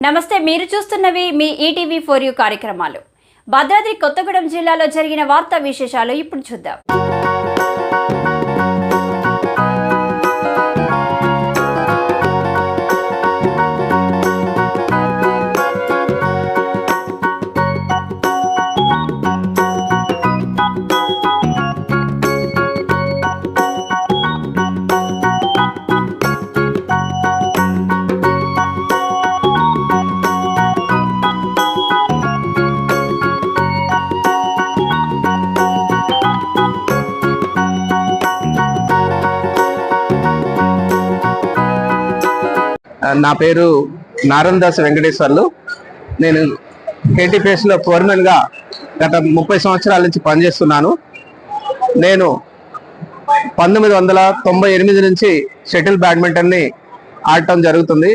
నమస్తే, మీరు చూస్తున్నవి మీ ETV for you కార్యక్రమాలు. భద్రాద్రి కొత్తగూడెం జిల్లాలో జరిగిన వార్తా విశేషాలు ఇప్పుడు చూద్దాం. నా పేరు నారాయణదాస్ వెంకటేశ్వర్లు. నేను కేటీపీఎస్లో ఫోర్మెన్గా గత 30 సంవత్సరాల నుంచి పనిచేస్తున్నాను. నేను 1998 నుంచి షటిల్ బ్యాడ్మింటన్ని ఆడటం జరుగుతుంది.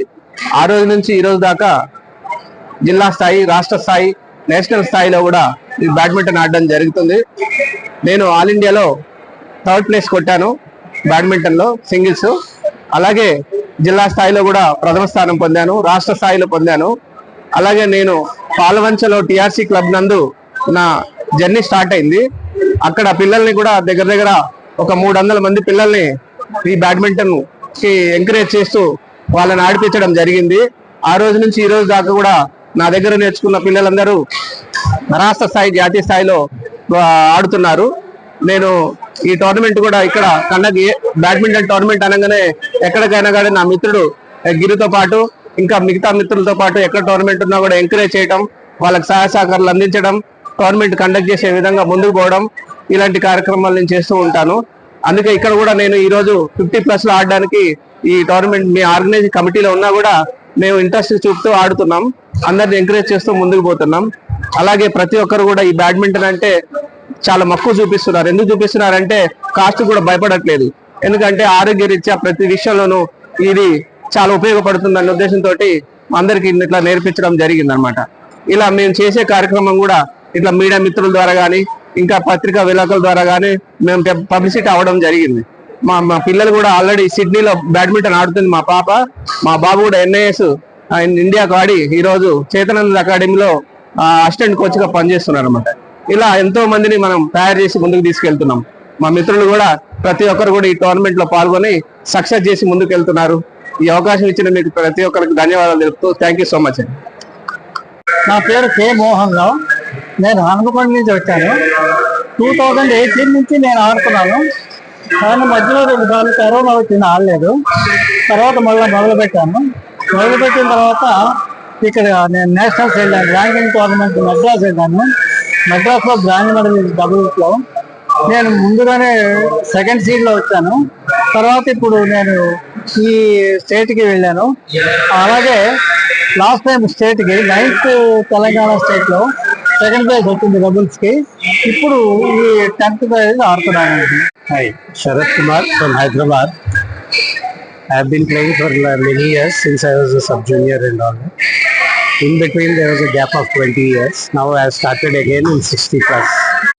ఆ రోజు నుంచి ఈ రోజు దాకా జిల్లా స్థాయి, రాష్ట్ర స్థాయి, నేషనల్ స్థాయిలో కూడా ఈ బ్యాడ్మింటన్ ఆడడం జరుగుతుంది. నేను ఆల్ ఇండియాలో 3rd ప్లేస్ కొట్టాను బ్యాడ్మింటన్లో సింగిల్స్. అలాగే జిల్లా స్థాయిలో కూడా ప్రథమ స్థానం పొందాను, రాష్ట్ర స్థాయిలో పొందాను. అలాగే నేను పాలవంచలో టిఆర్సి క్లబ్ నందు నా జర్నీ స్టార్ట్ అయింది. అక్కడ పిల్లల్ని కూడా దగ్గర ఒక 300 మంది పిల్లల్ని ఈ బ్యాడ్మింటన్ కి ఎంకరేజ్ చేస్తూ వాళ్ళని ఆడిపించడం జరిగింది. ఆ రోజు నుంచి ఈ రోజు దాకా కూడా నా దగ్గర నేర్చుకున్న పిల్లలందరూ రాష్ట్ర స్థాయి, జాతీయ స్థాయిలో ఆడుతున్నారు. నేను ఈ టోర్నమెంట్ కూడా ఇక్కడ బ్యాడ్మింటన్ టోర్నమెంట్ అనగానే ఎక్కడికైనా కానీ నా మిత్రుడు గిరితో పాటు ఇంకా మిగతా మిత్రులతో పాటు ఎక్కడ టోర్నమెంట్ ఉన్నా కూడా ఎంకరేజ్ చేయడం, వాళ్ళకి సహాయ సహకారాలు అందించడం, టోర్నమెంట్ కండక్ట్ చేసే విధంగా ముందుకు పోవడం, ఇలాంటి కార్యక్రమాలు నేను చేస్తూ ఉంటాను. అందుకే ఇక్కడ కూడా నేను ఈ రోజు 50+ లో ఆడడానికి ఈ టోర్నమెంట్ మీ ఆర్గనైజింగ్ కమిటీలో ఉన్నా కూడా మేము ఇంట్రెస్ట్ చూపుతూ ఆడుతున్నాం, అందరిని ఎంకరేజ్ చేస్తూ ముందుకు పోతున్నాం. అలాగే ప్రతి ఒక్కరు కూడా ఈ బ్యాడ్మింటన్ అంటే చాలా మక్కువ చూపిస్తున్నారు. ఎందుకు చూపిస్తున్నారంటే కాస్ట్ కూడా భయపడట్లేదు. ఎందుకంటే ఆరోగ్య రీత్యా ప్రతి విషయంలోనూ ఇది చాలా ఉపయోగపడుతుందన్న ఉద్దేశంతో అందరికి ఇట్లా నేర్పించడం జరిగింది అనమాట. ఇలా మేము చేసే కార్యక్రమం కూడా ఇట్లా మీడియా మిత్రుల ద్వారా కానీ ఇంకా పత్రికా విలేకరుల ద్వారా కానీ మేము పబ్లిసిటీ అవ్వడం జరిగింది. మా పిల్లలు కూడా ఆల్రెడీ సిడ్నీలో బ్యాడ్మింటన్ ఆడుతుంది మా పాప. మా బాబు కూడా NIS ఇండియాకు ఆడి ఈరోజు చేతనంద అకాడమీలో అసిస్టెంట్ కోచ్గా పనిచేస్తున్నారు అనమాట. ఇలా ఎంతో మందిని మనం తయారు చేసి ముందుకు తీసుకెళ్తున్నాం. మా మిత్రులు కూడా ప్రతి ఒక్కరు కూడా ఈ టోర్నమెంట్ లో పాల్గొని సక్సెస్ చేసి ముందుకు వెళ్తున్నారు. ఈ అవకాశం ఇచ్చిన మీకు ప్రతి ఒక్కరికి ధన్యవాదాలు తెలుపుతూ థ్యాంక్ యూ సో మచ్ అండి. నా పేరు కే మోహన్ రావు. నేను హనుమకొండ నుంచి వచ్చాను. 2018 నుంచి నేను ఆడుతున్నాను. కానీ మధ్యలో 2 సార్లు కరోనా వచ్చింది, ఆడలేదు. తర్వాత మళ్ళీ మొదలుపెట్టిన తర్వాత ఇక్కడ నేను నేషనల్స్ వెళ్ళాను. ర్యాంకింగ్ టోర్నమెంట్ మద్రాస్ వెళ్ళాను. మద్రాస్లో బ్రాంజ్ మెడల్ డబుల్స్లో నేను ముందుగానే 2nd సీడ్లో వచ్చాను. తర్వాత ఇప్పుడు నేను ఈ స్టేట్కి వెళ్ళాను. అలాగే లాస్ట్ టైం స్టేట్కి 9th తెలంగాణ స్టేట్లో 2nd ప్లేస్ వచ్చింది డబుల్స్కి. ఇప్పుడు ఈ 10th ప్రైజ్ ఆడుతున్నాను. Hi, Sharat Kumar from Hyderabad. I have been playing for many years since I was a sub-junior and all. In between there was a gap of 20 years. Now I have started again in 60+.